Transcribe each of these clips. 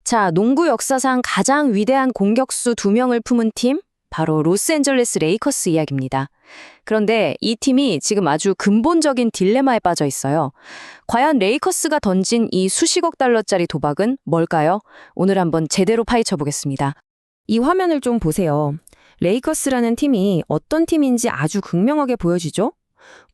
자, 농구 역사상 가장 위대한 공격수 두 명을 품은 팀, 바로 로스앤젤레스 레이커스 이야기입니다. 그런데 이 팀이 지금 아주 근본적인 딜레마에 빠져 있어요. 과연 레이커스가 던진 이 수십억 달러짜리 도박은 뭘까요? 오늘 한번 제대로 파헤쳐 보겠습니다. 이 화면을 좀 보세요. 레이커스라는 팀이 어떤 팀인지 아주 극명하게 보여지죠?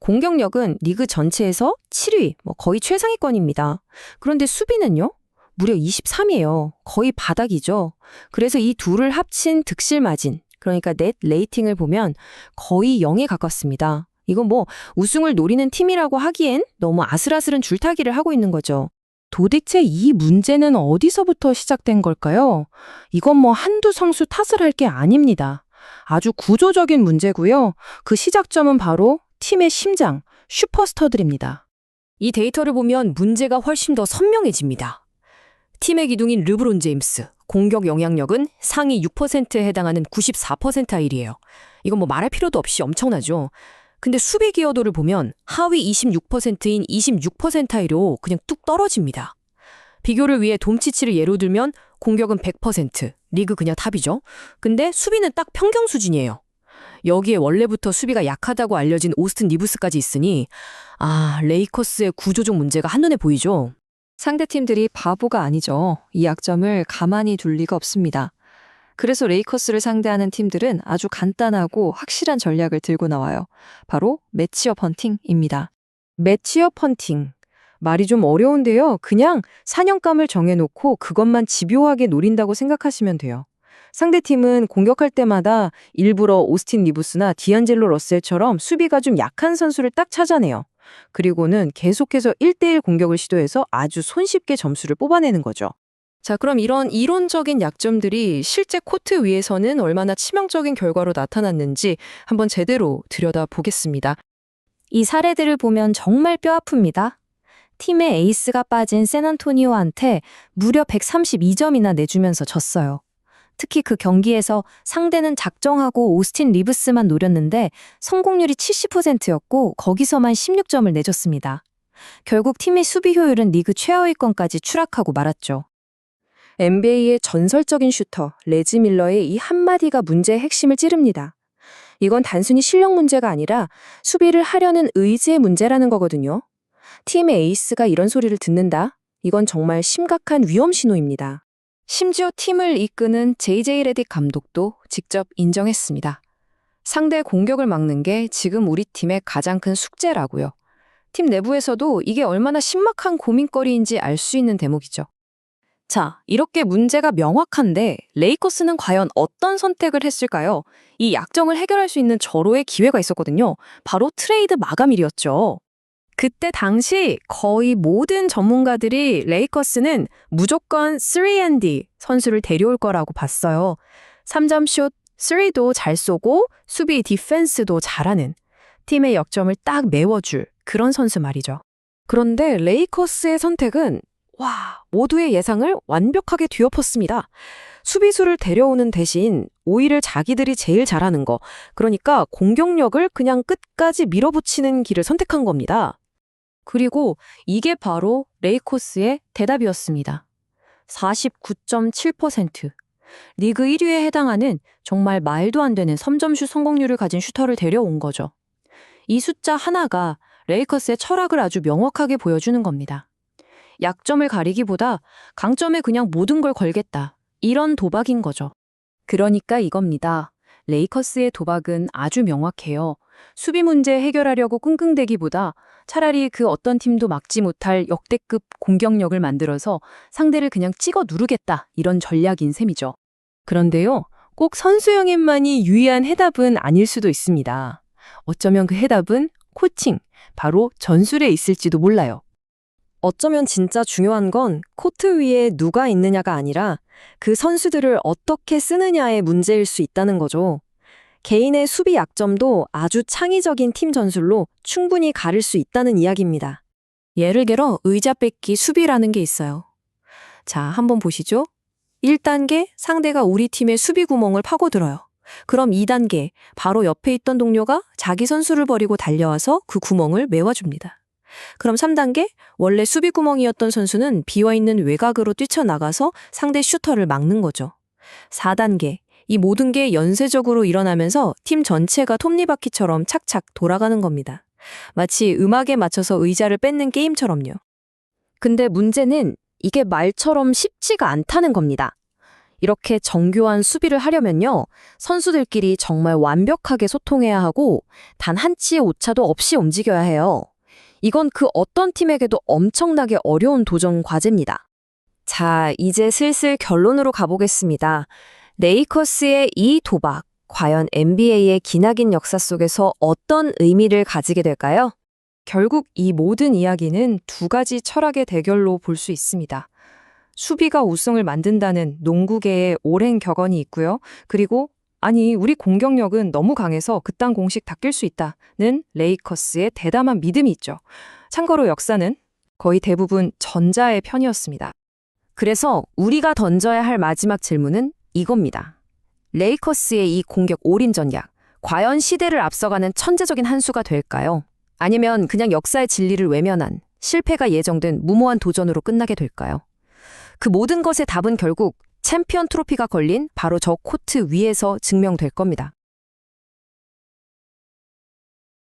공격력은 리그 전체에서 7위, 거의 최상위권입니다. 그런데 수비는요? 무려 23위예요. 거의 바닥이죠. 그래서 이 둘을 합친 득실 마진, 그러니까 넷 레이팅을 보면 거의 0에 가깝습니다. 이건 우승을 노리는 팀이라고 하기엔 너무 아슬아슬한 줄타기를 하고 있는 거죠. 도대체 이 문제는 어디서부터 시작된 걸까요? 이건 한두 선수 탓을 할 게 아닙니다. 아주 구조적인 문제고요. 그 시작점은 바로 팀의 심장, 슈퍼스타들입니다. 이 데이터를 보면 문제가 훨씬 더 선명해집니다. 팀의 기둥인 르브론 제임스, 공격 영향력은 상위 6%에 해당하는 94%일이에요. 이건 말할 필요도 없이 엄청나죠. 근데 수비 기여도를 보면 하위 26%인 26%이로 그냥 뚝 떨어집니다. 비교를 위해 돔치치를 예로 들면 공격은 100%, 리그 그냥 탑이죠. 근데 수비는 딱 평경 수준이에요. 여기에 원래부터 수비가 약하다고 알려진 오스틴 리브스까지 있으니 레이커스의 구조적 문제가 한눈에 보이죠. 상대팀들이 바보가 아니죠. 이 약점을 가만히 둘 리가 없습니다. 그래서 레이커스를 상대하는 팀들은 아주 간단하고 확실한 전략을 들고 나와요. 바로 매치업 헌팅입니다. 매치업 헌팅. 말이 좀 어려운데요. 그냥 사냥감을 정해놓고 그것만 집요하게 노린다고 생각하시면 돼요. 상대팀은 공격할 때마다 일부러 오스틴 리브스나 디안젤로 러셀처럼 수비가 좀 약한 선수를 딱 찾아내요. 그리고는 계속해서 1대1 공격을 시도해서 아주 손쉽게 점수를 뽑아내는 거죠. 자, 그럼 이런 이론적인 약점들이 실제 코트 위에서는 얼마나 치명적인 결과로 나타났는지 한번 제대로 들여다보겠습니다. 이 사례들을 보면 정말 뼈아픕니다. 팀의 에이스가 빠진 샌안토니오한테 무려 132점이나 내주면서 졌어요. 특히 그 경기에서 상대는 작정하고 오스틴 리브스만 노렸는데 성공률이 70%였고 거기서만 16점을 내줬습니다. 결국 팀의 수비 효율은 리그 최하위권까지 추락하고 말았죠. NBA의 전설적인 슈터 레지 밀러의 이 한마디가 문제의 핵심을 찌릅니다. 이건 단순히 실력 문제가 아니라 수비를 하려는 의지의 문제라는 거거든요. 팀의 에이스가 이런 소리를 듣는다? 이건 정말 심각한 위험 신호입니다. 심지어 팀을 이끄는 JJ 레딕 감독도 직접 인정했습니다. 상대 공격을 막는 게 지금 우리 팀의 가장 큰 숙제라고요. 팀 내부에서도 이게 얼마나 신박한 고민거리인지 알 수 있는 대목이죠. 자, 이렇게 문제가 명확한데 레이커스는 과연 어떤 선택을 했을까요? 이 약점을 해결할 수 있는 절호의 기회가 있었거든요. 바로 트레이드 마감일이었죠. 그때 당시 거의 모든 전문가들이 레이커스는 무조건 3&D 선수를 데려올 거라고 봤어요. 3점 슛, 3도 잘 쏘고 수비 디펜스도 잘하는 팀의 역점을 딱 메워줄 그런 선수 말이죠. 그런데 레이커스의 선택은 모두의 예상을 완벽하게 뒤엎었습니다. 수비수를 데려오는 대신 오히려 자기들이 제일 잘하는 거, 그러니까 공격력을 그냥 끝까지 밀어붙이는 길을 선택한 겁니다. 그리고 이게 바로 레이커스의 대답이었습니다. 49.7%. 리그 1위에 해당하는 정말 말도 안 되는 3점슛 성공률을 가진 슈터를 데려온 거죠. 이 숫자 하나가 레이커스의 철학을 아주 명확하게 보여주는 겁니다. 약점을 가리기보다 강점에 그냥 모든 걸 걸겠다. 이런 도박인 거죠. 그러니까 이겁니다. 레이커스의 도박은 아주 명확해요. 수비 문제 해결하려고 끙끙대기보다 차라리 그 어떤 팀도 막지 못할 역대급 공격력을 만들어서 상대를 그냥 찍어 누르겠다. 이런 전략인 셈이죠. 그런데요, 꼭 선수영입만이 유의한 해답은 아닐 수도 있습니다. 어쩌면 그 해답은 코칭, 바로 전술에 있을지도 몰라요. 어쩌면 진짜 중요한 건 코트 위에 누가 있느냐가 아니라 그 선수들을 어떻게 쓰느냐의 문제일 수 있다는 거죠. 개인의 수비 약점도 아주 창의적인 팀 전술로 충분히 가릴 수 있다는 이야기입니다. 예를 들어 의자 뺏기 수비라는 게 있어요. 자, 한번 보시죠. 1단계, 상대가 우리 팀의 수비 구멍을 파고들어요. 그럼 2단계, 바로 옆에 있던 동료가 자기 선수를 버리고 달려와서 그 구멍을 메워줍니다. 그럼 3단계? 원래 수비 구멍이었던 선수는 비어있는 외곽으로 뛰쳐나가서 상대 슈터를 막는 거죠. 4단계. 이 모든 게 연쇄적으로 일어나면서 팀 전체가 톱니바퀴처럼 착착 돌아가는 겁니다. 마치 음악에 맞춰서 의자를 뺏는 게임처럼요. 근데 문제는 이게 말처럼 쉽지가 않다는 겁니다. 이렇게 정교한 수비를 하려면요, 선수들끼리 정말 완벽하게 소통해야 하고 단 한 치의 오차도 없이 움직여야 해요. 이건 그 어떤 팀에게도 엄청나게 어려운 도전 과제입니다. 자, 이제 슬슬 결론으로 가보겠습니다. 레이커스의 이 도박, 과연 NBA의 기나긴 역사 속에서 어떤 의미를 가지게 될까요? 결국 이 모든 이야기는 두 가지 철학의 대결로 볼 수 있습니다. 수비가 우승을 만든다는 농구계의 오랜 격언이 있고요. 그리고 아니, 우리 공격력은 너무 강해서 그딴 공식 다 낄 수 있다는 레이커스의 대담한 믿음이 있죠. 참고로 역사는 거의 대부분 전자의 편이었습니다. 그래서 우리가 던져야 할 마지막 질문은 이겁니다. 레이커스의 이 공격 올인 전략, 과연 시대를 앞서가는 천재적인 한 수가 될까요? 아니면 그냥 역사의 진리를 외면한 실패가 예정된 무모한 도전으로 끝나게 될까요? 그 모든 것의 답은 결국 챔피언 트로피가 걸린 바로 저 코트 위에서 증명될 겁니다.